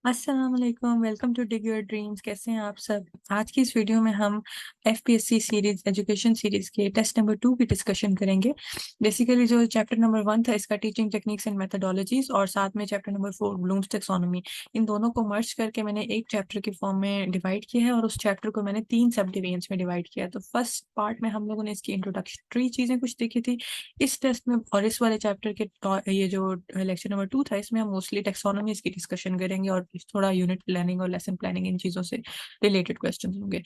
अस्सलाम वालेकुम, welcome to dig your dreams. कैसे हैं आप सब? आज की इस वीडियो में हम एफपीएससी सीरीज एजुकेशन सीरीज के टेस्ट नंबर 2 की डिस्कशन करेंगे। बेसिकली जो चैप्टर नंबर 1 था इसका टीचिंग टेक्निक्स एंड मेथोडोलॉजीज, और साथ में चैप्टर नंबर 4 ब्लूम्स टेक्सोनॉमी, इन दोनों को मर्ज करके मैंने एक चैप्टर के फॉर्म में डिवाइड किया है और उस चैप्टर को मैंने 3 सब डिवीजन्स में डिवाइड किया है। तो फर्स्ट पार्ट में हम लोगों ने इसकी इंट्रोडक्टरी चीजें कुछ देखी थी इस टेस्ट में, और इस वाले चैप्टर के ये जो लेक्चर नंबर 2 था इसमें हम मोस्टली टेक्सोनॉमीज की डिस्कशन करेंगे और थोड़ा यूनिट प्लानिंग और लेसन प्लानिंग इन चीजों से रिलेटेड क्वेश्चन होंगे।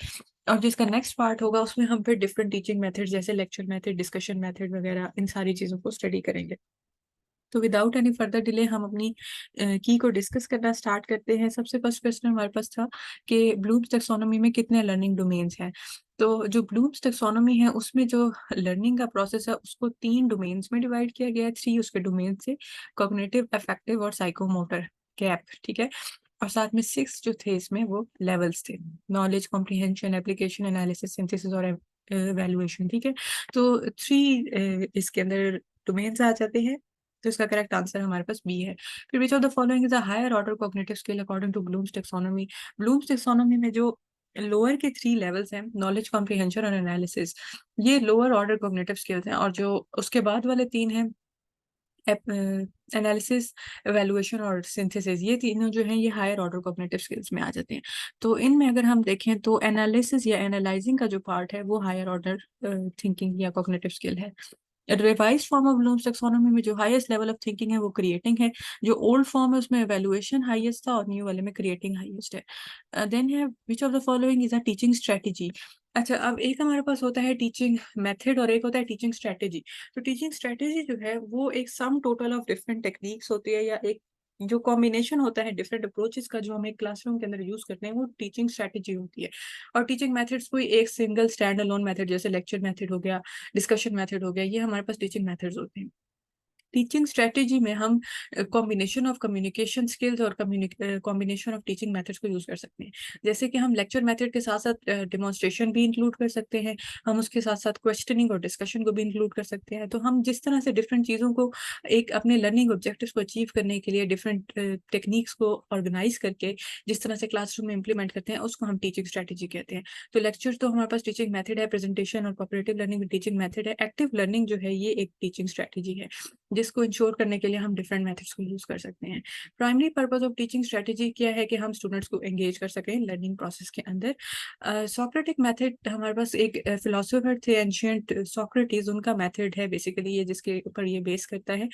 और जिसका नेक्स्ट पार्ट होगा उसमें हम फिर डिफरेंट टीचिंग मेथड जैसे लेक्चर मेथड, डिस्कशन मेथड वगैरह इन सारी चीजों को स्टडी करेंगे। तो विदाउट एनी फर्दर डिले हम अपनी की को डिस्कस करना स्टार्ट करते हैं। सबसे फर्स्ट क्वेश्चन हमारे पास था कि ब्लूम्स टेक्सोनोमी में कितने लर्निंग डोमेन्स हैं। तो जो ब्लूम्स टेक्सोनोमी है उसमें जो लर्निंग का प्रोसेस है उसको 3 डोमेन्स में डिवाइड किया गया है। 3 उसके डोमेन से कॉग्निटिव, अफेक्टिव और साइकोमोटर गैप, ठीक है। और साथ में 6 जो थे इसमें वो लेवल्स थे: knowledge, comprehension, application, analysis, synthesis और एवेल्युएशन, ठीक है। तो 3 इसके अंदर डोमेन्स आ जाते हैं। तो इसका करेक्ट आंसर हमारे पास बी है। फिर which of the following is a higher order cognitive skill according to Bloom's taxonomy. Bloom's taxonomy में जो लोअर के 3 लेवल्स हैं, नॉलेज, कॉम्प्रिहेंशन और एनालिसिस, ये लोअर ऑर्डर कॉग्निटिव स्किल्स हैं। और जो उसके बाद वाले 3 हैं, एनालिसिस, एवेल्युएशन और सिंथेसिस, ये तीनों जो हैं ये हायर ऑर्डर कॉग्निटिव स्किल्स में आ जाते हैं। तो इनमें अगर हम देखें तो एनालिसिस या एनालाइजिंग का जो पार्ट है वो हायर ऑर्डर थिंकिंग या कॉग्निटिव स्किल है। Revise form of Bloom's taxonomy में जो हाईएस्ट लेवल ऑफ थिंकिंग है वो क्रिएटिंग है। जो ओल्ड फॉर्म है उसमें एवेल्युएशन हाईएस्ट था और न्यू वाले में क्रिएटिंग हाईएस्ट है। देन है विच of the following is a teaching strategy. अच्छा, अब एक हमारे पास होता है टीचिंग मेथड और एक होता है टीचिंग स्ट्रेटेजी। तो टीचिंग स्ट्रेटेजी जो है वो एक sum total of different techniques होती है, या एक जो कॉम्बिनेशन होता है डिफरेंट अप्रोचेस का जो हम एक क्लासरूम के अंदर यूज करते हैं, वो टीचिंग स्ट्रेटेजी होती है। और टीचिंग मेथड्स कोई एक सिंगल स्टैंड अलोन मेथड जैसे लेक्चर मेथड हो गया, डिस्कशन मेथड हो गया, ये हमारे पास टीचिंग मेथड्स होते हैं। टीचिंग स्ट्रेटेजी में हम कॉम्बिनेशन ऑफ कम्युनिकेशन स्किल्स और कॉम्बिनेशन ऑफ टीचिंग मेथड्स को यूज कर सकते हैं। जैसे कि हम लेक्चर मेथड के साथ साथ डिमॉन्स्ट्रेशन भी इंक्लूड कर सकते हैं, हम उसके साथ साथ क्वेश्चनिंग और डिस्कशन को भी इंक्लूड कर सकते हैं। तो हम जिस तरह से डिफरेंट चीज़ों को एक अपने लर्निंग ऑब्जेक्टिव्स को अचीव करने के लिए डिफरेंट टेक्निक्स को ऑर्गेनाइज करके जिस तरह से क्लासरूम में इंप्लीमेंट करते हैं उसको हम टीचिंग स्ट्रेटेजी कहते हैं। तो लेक्चर तो हमारे पास टीचिंग मेथड है, प्रेजेंटेशन और कोऑपरेटिव लर्निंग टीचिंग मेथड है, एक्टिव लर्निंग जो है ये एक टीचिंग स्ट्रेटेजी है जिसको इंश्योर करने के लिए हम डिफरेंट मेथड्स को यूज कर सकते हैं। Primary purpose of teaching strategy क्या है कि हम स्टूडेंट्स को एंगेज कर सकें लर्निंग प्रोसेस के अंदर। सोक्रेटिक मेथड हमारे पास एक फिलोसोफर थे एंशियंट सोक्रेटिस, उनका मेथड है बेसिकली ये, जिसके ऊपर ये बेस करता है।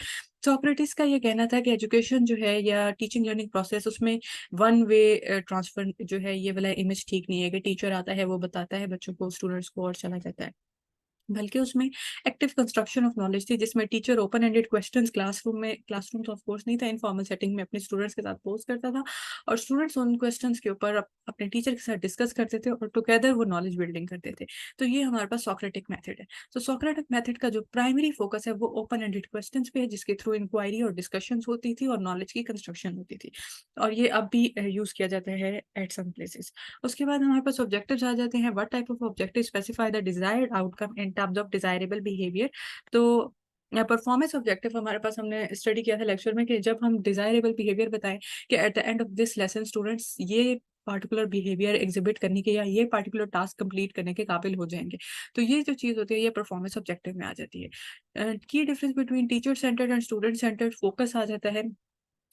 सोक्रेटिस का ये कहना था कि एजुकेशन जो है या टीचिंग लर्निंग प्रोसेस उसमें वन वे ट्रांसफर जो है ये वाला इमेज ठीक नहीं है कि टीचर आता है वो बताता है बच्चों को, स्टूडेंट्स को, और चला जाता है। बल्कि उसमें एक्टिव कंस्ट्रक्शन ऑफ नॉलेज थी जिसमें teacher open ended questions classroom तो ऑफ कोर्स नहीं था, इनफॉर्मल सेटिंग में अपने स्टूडेंट्स के साथ पोस्ट करता था और स्टूडेंट्स उन क्वेश्चंस के ऊपर अपने टीचर के साथ डिस्कस करते थे और टुगेदर वो नॉलेज बिल्डिंग करते थे। तो ये हमारे पास सोक्रेटिक मेथड है। तो सोक्रेटिक मेथड का जो प्राइमरी फोकस है वो ओपन एंडेड क्वेश्चंस पे है जिसके थ्रू इंक्वायरी और डिस्कशंस होती थी और नॉलेज की कंस्ट्रक्शन होती थी, और ये अब भी यूज किया जाता है एट सम प्लेसेस। उसके बाद हमारे पास ऑब्जेक्टिव्स आ जाते हैं। What type of objective specify the desired outcome in terms of desirable behaviour. तो परफॉर्मेंस ऑब्जेक्टिव हमारे पास हमने स्टडी किया था लेक्चर में कि जब हम डिजायरेबल बिहेवियर बताएं कि at the end of this lesson students ये पार्टिकुलर बिहेवियर एग्जिबिट करने के या ये पार्टिकुलर टास्क कंप्लीट करने के काबिल हो जाएंगे, तो ये जो चीज होती है ये परफॉर्मेंस ऑब्जेक्टिव में आ जाती है। की difference between teacher centred and student centred focus आ जाता है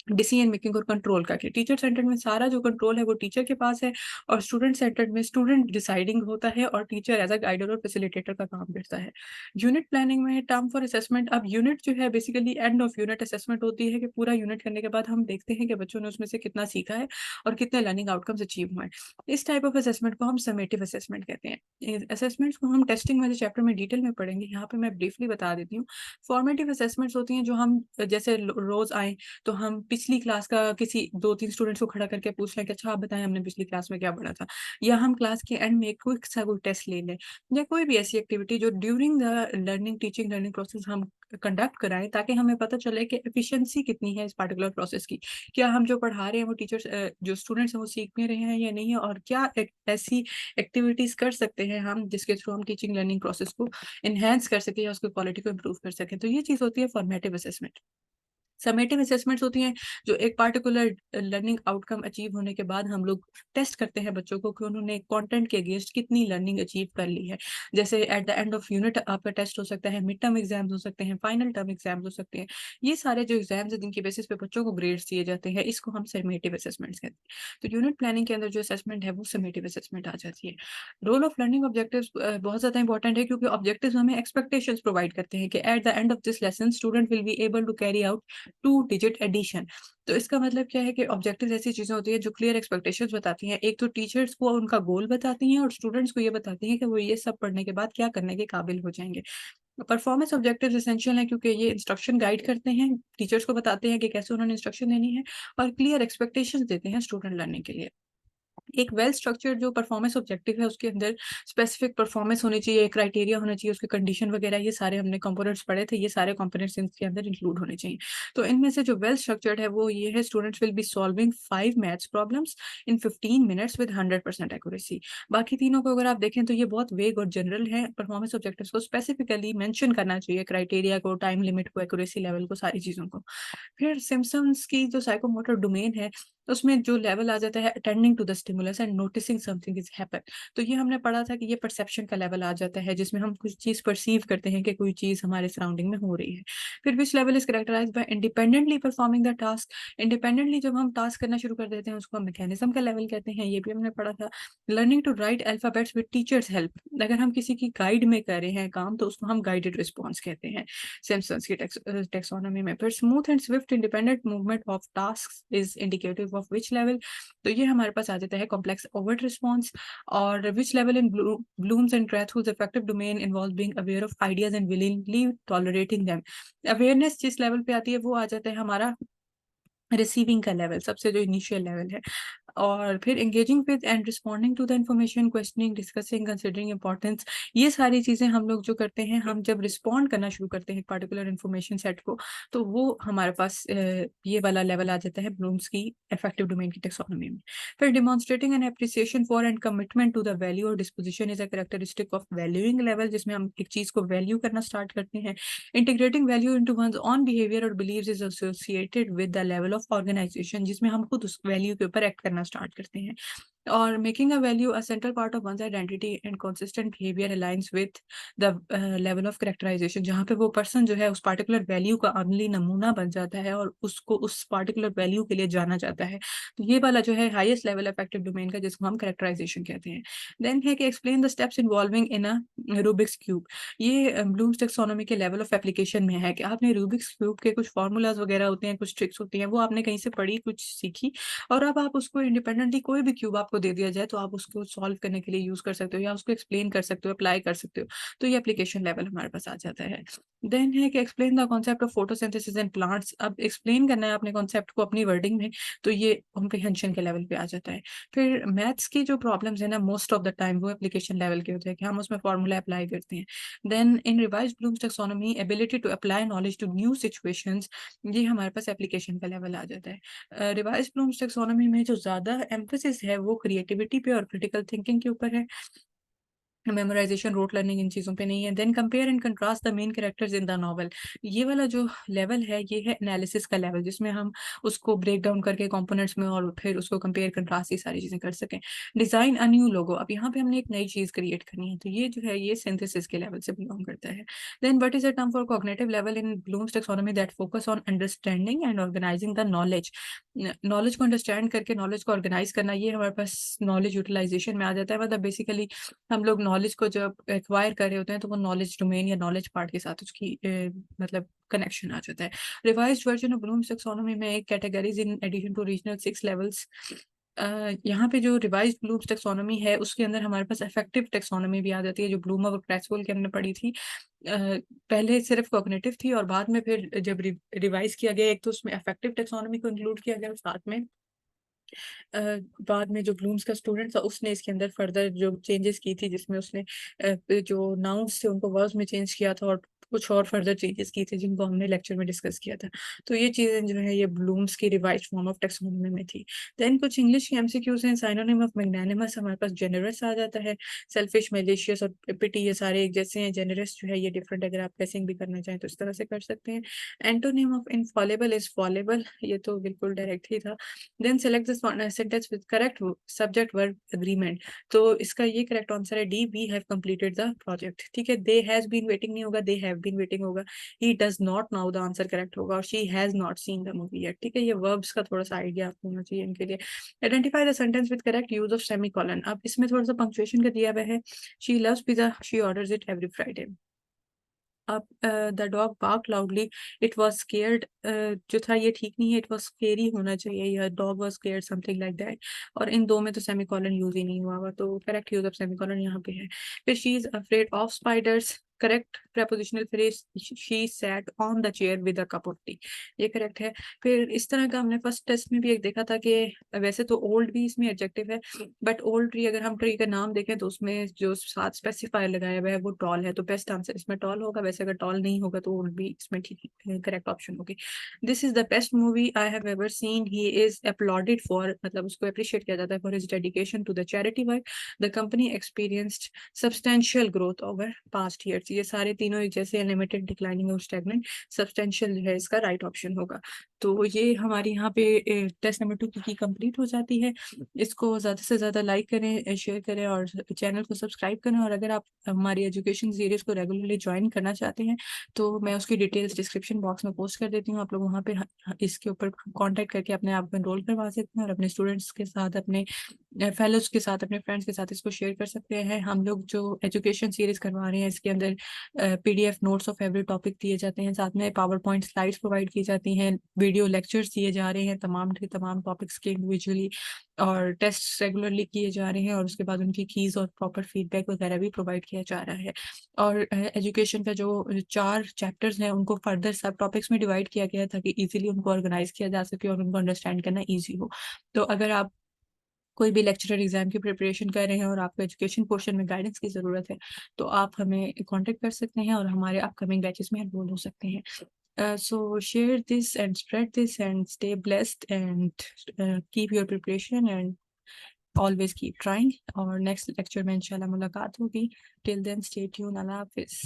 डिसीजन मेकिंग और कंट्रोल का, कि टीचर सेंटर्ड में सारा जो कंट्रोल है वो टीचर के पास है, और स्टूडेंट सेंटर्ड में स्टूडेंट डिसाइडिंग होता है और टीचर एज अ गाइडर और फैसिलिटेटर का काम करता है। यूनिट प्लानिंग में टर्म फॉर असेसमेंट। अब यूनिट जो है basically end of unit assessment होती है कि पूरा यूनिट करने के बाद हम देखते हैं कि बच्चों ने उसमें से कितना सीखा है और कितने लर्निंग आउटकम्स अचीव हुए हैं। इस टाइप ऑफ असेसमेंट को हम समेटिव असेसमेंट कहते हैं। असेसमेंट्स को हम टेस्टिंग वाले चैप्टर में डिटेल में पढ़ेंगे, यहाँ पे मैं ब्रीफली बता देती हूँ। फॉर्मेटिव असेसमेंट्स होती हैं जो हम जैसे रोज आए तो हम पिछली क्लास का किसी 2-3 स्टूडेंट्स को खड़ा करके पूछ लें कि अच्छा आप बताएं हमने पिछली क्लास में क्या पढ़ा था, या हम क्लास के एंड में एक क्विक सा कोई टेस्ट ले लें, या कोई भी ऐसी एक्टिविटी जो during the teaching learning process हम कंडक्ट कराएं ताकि हमें पता चले कि एफिशिएंसी कितनी है इस पार्टिकुलर प्रोसेस की। क्या हम जो पढ़ा रहे हैं वो टीचर्स जो स्टूडेंट्स हैं वो सीख भी रहे हैं या नहीं है, और क्या ऐसी एक्टिविटीज कर सकते हैं हम जिसके थ्रू हम टीचिंग लर्निंग प्रोसेस को इनहेंस कर सकें या उसकी क्वालिटी को इम्प्रूव कर सकें। तो ये चीज़ होती है फॉर्मेटिव असेसमेंट। समेटिव असेसमेंट्स होती हैं जो एक पार्टिकुलर लर्निंग आउटकम अचीव होने के बाद हम लोग टेस्ट करते हैं बच्चों को कि उन्होंने कंटेंट के अगेंस्ट कितनी लर्निंग अचीव कर ली है। जैसे eight the end of unit आपका टेस्ट हो सकता है, मिड टर्म एग्जाम्स हो सकते हैं, फाइनल टर्म एग्जाम्स हो सकते हैं। ये सारे जो एग्जाम्स हैं जिनकी बेसिस पे बच्चों को ग्रेड्स दिए जाते हैं, इसको हम समेटिव असेसमेंट्स कहते हैं। तो यूनिट प्लानिंग के अंदर जो असेसमेंट है वो समेटिव असेसमेंट आ जाती है। रोल ऑफ लर्निंग ऑब्जेक्टिव्स बहुत ज़्यादा इंपॉर्टेंट है क्योंकि ऑब्जेक्टिव्स हमें एक्सपेक्टेशंस प्रोवाइड करते हैं कि at the end of this lesson student will be able to carry out 2 digit addition. तो इसका मतलब क्या है कि ऑब्जेक्टिव्स ऐसी चीज़ें होती हैं जो क्लियर एक्सपेक्टेशंस बताती हैं। एक तो टीचर्स को उनका गोल बताती हैं और स्टूडेंट्स को ये बताती हैं कि वो ये सब पढ़ने के बाद क्या करने के काबिल हो जाएँगे। परफॉर्मेंस ऑब्जेक्टिव्स एसेंशियल हैं क्योंकि ये इंस्ट्रक्शन गाइड करते हैं, टीचर्स को बताते हैं कि कैसे उन्होंने इंस्ट्रक्शन देनी है और क्लियर एक्सपेक्टेशंस देते हैं स्टूडेंट लर्निंग के लिए। एक वेल स्ट्रक्चर्ड जो परफॉर्मेंस ऑब्जेक्टिव है उसके अंदर स्पेसिफिक परफॉर्मेंस होनी चाहिए, क्राइटेरिया होना चाहिए, उसकी कंडीशन वगैरह ये सारे हमने कंपोनेंट्स पढ़े थे, ये सारे कंपोनेंट्स इसके अंदर इंक्लूड होने चाहिए। तो इनमें से जो वेल स्ट्रक्चर्ड है वो ये है, students will be solving 5 maths problems in 15 minutes with 100% accuracy. बाकी तीनों को अगर आप देखें तो ये बहुत वेग और जनरल है। परफॉर्मेंस ऑब्जेक्टिव्स को स्पेसिफिकली मेंशन करना चाहिए, क्राइटेरिया को, टाइम लिमिट को, एक्यूरेसी लेवल को, सारी चीज़ों को। फिर सिम्पसन्स की जो साइकोमोटर डोमेन है, उसमें जो लेवल आ जाता है attending to the stimulus and noticing something is happen. तो ये हमने पढ़ा था कि ये परसेप्शन का लेवल आ जाता है जिसमें हम कुछ चीज़ परसीव करते हैं कि कोई चीज़ हमारे सराउंडिंग में हो रही है। फिर which level is characterized by independently performing the task. Independently जब हम टास्क करना शुरू कर देते हैं उसको हम मैकेनिज्म का लेवल कहते हैं, ये भी हमने पढ़ा था। Learning to write alphabets with teachers help. अगर हम किसी की गाइड में कर रहे हैं काम तो उसको हम गाइडेड रिस्पॉन्स कहते हैं सिम्पसन्स की टेक्सोनॉमी में। फिर smooth and Swift independent movement of tasks is indicative of which level. तो ये हमारे पास आ जाता है कॉम्प्लेक्स ओवर्ट रिस्पॉन्स। और which level in Bloom's and ट्रैथूज effective domain involve being aware of ideas and willingly tolerating them. Awareness जिस level पे आती है वो आ जाता है हमारा रिसीविंग का लेवल, सबसे जो इनिशियल लेवल है। और फिर engaging with and responding to the information, questioning, discussing, considering importance. ये सारी चीज़ें हम लोग जो करते हैं, हम जब रिस्पॉन्ड करना शुरू करते हैं एक पार्टिकुलर इन्फॉर्मेशन सेट को, तो वो हमारे पास ये वाला लेवल आ जाता है ब्लूम्स की अफेक्टिव डोमेन की टेक्सोनॉमी में। फिर demonstrating an appreciation for and commitment to the value और disposition is a characteristic of valuing level, जिसमें हम एक चीज़ को वैल्यू करना स्टार्ट करते हैं। Integrating value into one's own behaviour और beliefs is associated with the level of organisation, जिसमें हम खुद उस वैल्यू के ऊपर एक्ट करना स्टार्ट करते हैं। और making a value a central part of one's identity and consistent behaviour aligns with the level of characterization, जहाँ पे वो पर्सन जो है उस पार्टिकुलर वैल्यू का अमली नमूना बन जाता है और उसको उस पार्टिकुलर वैल्यू के लिए जाना जाता है। तो ये वाला जो है हाईएस्ट लेवल अफेक्टिव डोमेन का, जिसको हम कैरेक्टराइजेशन कहते हैं। देन है कि explain the steps involving in a Rubik's cube. ये ब्लूम्स टैक्सोनॉमी के लेवल ऑफ एप्लीकेशन में है कि आपने रूबिक्स क्यूब के कुछ फार्मूलाज वगैरह होते हैं, कुछ ट्रिक्स होती हैं, वो आपने कहीं से पढ़ी, कुछ सीखी, और अब आप उसको इंडिपेंडेंटली कोई भी क्यूब आपको दे दिया जाए तो आप उसको सॉल्व करने के लिए यूज़ कर सकते हो या उसको एक्सप्लेन कर सकते हो, अप्लाई कर सकते हो। तो ये एप्लीकेशन लेवल हमारे पास आ जाता है। देन है कि explain the concept of photosynthesis in plants. अब एक्सप्लेन करना है अपने कॉन्सेप्ट को अपनी वर्डिंग में, तो ये कॉम्प्रिहेंशन के लेवल पे आ जाता है। फिर मैथ्स की जो प्रॉब्लम्स है ना, मोस्ट ऑफ द टाइम वो एप्लीकेशन लेवल के होते हैं कि हम उसमें फार्मूला अप्लाई करते हैं। Then in revised Bloom's taxonomy ability to apply knowledge to new situations, ये हमारे पास एप्लीकेशन का लेवल आ जाता है। रिवाइज्ड ब्लूम्स टैक्सोनॉमी में जो ज़्यादा एम्फेसिस है वो क्रिएटिविटी पे और क्रिटिकल थिंकिंग के ऊपर है। मेमोराइज़ेशन, रोट लर्निंग इन चीज़ों पे नहीं है। Then compare and contrast the main characters in the novel. ये वाला जो लेवल है ये है एनालिसिस का लेवल, जिसमें हम उसको ब्रेक डाउन करके कंपोनेंट्स में और फिर उसको कंपेयर कंट्रास्ट ये सारी चीज़ें कर सकें। Design a new logo. अब यहाँ पे हमने एक नई चीज़ क्रिएट करनी है, तो ये जो है ये सिंथेसिस के लेवल से बिलॉन्ग करता है। Then what is a term for cognitive level in Bloom's taxonomy that focus on understanding and organizing the knowledge. Knowledge को अंडरस्टैंड करके नॉलेज को ऑर्गेनाइज करना, ये हमारे पास नॉलेज यूटिलाइजेशन में आ जाता है। मतलब बेसिकली हम लोग नॉलेज को जब एक्वायर कर रहे होते हैं तो वो नॉलेज डोमेन या नॉलेज पार्ट के साथ उसकी मतलब कनेक्शन आ जाता है। Revised version of Bloom's taxonomy में एक categories in addition to regional 6 levels. यहाँ पे जो रिवाइज्ड ब्लूम्स टैक्सोनॉमी है उसके अंदर हमारे पास इफेक्टिव टैक्सोनॉमी भी आ जाती है, जो ब्लूम और क्रेसवेल के हमने पढ़ी थी। पहले सिर्फ कॉग्निटिव थी और बाद में फिर जब रिवाइज किया गया, एक तो उसमें इफेक्टिव टैक्सोनॉमी को इंक्लूड किया गया और साथ में अ, बाद में जो ब्लूम्स का स्टूडेंट था उसने इसके अंदर फर्दर जो चेंजेस की थी, जिसमें उसने जो नाउन्स थे उनको वर्ब्स में चेंज किया था और कुछ और फर्दर चेंजेस की थी जिनको हमने लेक्चर में डिस्कस किया था। तो ये चीज़ें जो है ये ब्लूम्स की रिवाइज्ड फॉर्म ऑफ टैक्सोनॉमी में थी। देन कुछ इंग्लिश के एमसीक्यूज हैं। सिनोनिम ऑफ मैग्नानिमस हमारे पास जेनरस आ जाता है। सेल्फिश, मैलिशियस और पिटी ये सारे एक जैसे हैं। जेनरस जो है ये डिफरेंट, अगर आप गेसिंग भी करना चाहें तो इस तरह से कर सकते हैं। Antonym of infallible is fallible, ये तो बिल्कुल डायरेक्ट ही था। Then select the sentence with correct subject verb agreement, तो इसका ये करेक्ट आंसर है D, we have completed the project. ठीक है, दे हैज बीन वेटिंग नहीं होगा, दे हैव बीन वेटिंग होगा। He does not now the answer correct होगा, और she has not seen the movie yet. ठीक है, ये वर्ब्स का थोड़ा सा आइडिया आपको होना चाहिए इनके लिए। Identify the sentence with correct use of semicolon, अब इसमें थोड़ा सा पंक्चुएशन का दिया हुआ है। She loves pizza, she orders it every Friday. अब the dog bark loudly, it was scared, जो था ये ठीक नहीं है, इट वॉज स्केरी होना चाहिए, या dog was scared, something like that. और इन दो में तो सेमीकोलन यूज ही नहीं हुआ हुआ, तो करेक्ट यूज ऑफ सेमीकोलन यहाँ पे है। फिर she is afraid of spiders, correct prepositional phrase, she sat on the chair with a cup of T, ये करेक्ट है। फिर इस तरह का हमने फर्स्ट टेस्ट में भी एक देखा था कि वैसे तो ओल्ड भी इसमें एडजेक्टिव है, बट ओल्ड ट्री अगर हम ट्री का नाम देखें तो उसमें जो साथ स्पेसिफायर लगाया हुआ है वो टॉल है, तो बेस्ट आंसर इसमें टॉल होगा। वैसे अगर टॉल नहीं होगा तो ओल्ड भी इसमें ठीक करेक्ट ऑप्शन होगी। This is the best movie I have ever seen, he is applauded for, मतलब उसको अप्रिशिएट किया जाता है for his dedication to the charity work. The company experienced substantial growth over past years, ये सारे तीनों एक जैसे लिमिटेड, डिक्लाइनिंग और स्टैग्नेंट। सब्सटेंशियल जो है इसका राइट ऑप्शन होगा। तो ये हमारी यहाँ पे टेस्ट नंबर 2 की कंप्लीट हो जाती है। इसको ज़्यादा से ज़्यादा लाइक करें, शेयर करें और चैनल को सब्सक्राइब करें। और अगर आप हमारी एजुकेशन सीरीज़ को रेगुलरली ज्वाइन करना चाहते हैं तो मैं उसकी डिटेल्स डिस्क्रिप्शन बॉक्स में पोस्ट कर देती हूँ। आप लोग वहाँ पे इसके ऊपर कांटेक्ट करके अपने आप को एनरोल करवा सकते हैं और अपने स्टूडेंट्स के साथ, अपने फेलोज के साथ, अपने फ्रेंड्स के साथ इसको शेयर कर सकते हैं। हम लोग जो एजुकेशन सीरीज करवा रहे हैं इसके अंदर PDF notes of every topic दिए जाते हैं, साथ में पावर पॉइंट स्लाइड्स प्रोवाइड की जाती हैं, वीडियो लेक्चर्स दिए जा रहे हैं तमाम के तमाम टॉपिक्स के इंडिविजुअली, और टेस्ट रेगुलरली किए जा रहे हैं, और उसके बाद उनकी कीज और प्रॉपर फीडबैक वगैरह भी प्रोवाइड किया जा रहा है। और एजुकेशन का जो 4 चैप्टर्स हैं उनको फर्दर सब टॉपिक्स में डिवाइड किया गया है ताकि इजीली उनको ऑर्गेनाइज किया जा सके और उनको अंडरस्टैंड करना ईजी हो। तो अगर आप कोई भी लेक्चरर एग्जाम की प्रिपरेशन कर रहे हैं और आपको एजुकेशन पोर्शन में गाइडेंस की ज़रूरत है तो आप हमें कांटेक्ट कर सकते हैं और हमारे अपकमिंग बैचेस में एनरोल हो सकते हैं। So share this and spread this and stay blessed and keep your preparation and always keep trying. और next lecture में इंशाल्लाह मुलाकात होगी। Till then stay tuned. अल्लाह हाफिज़।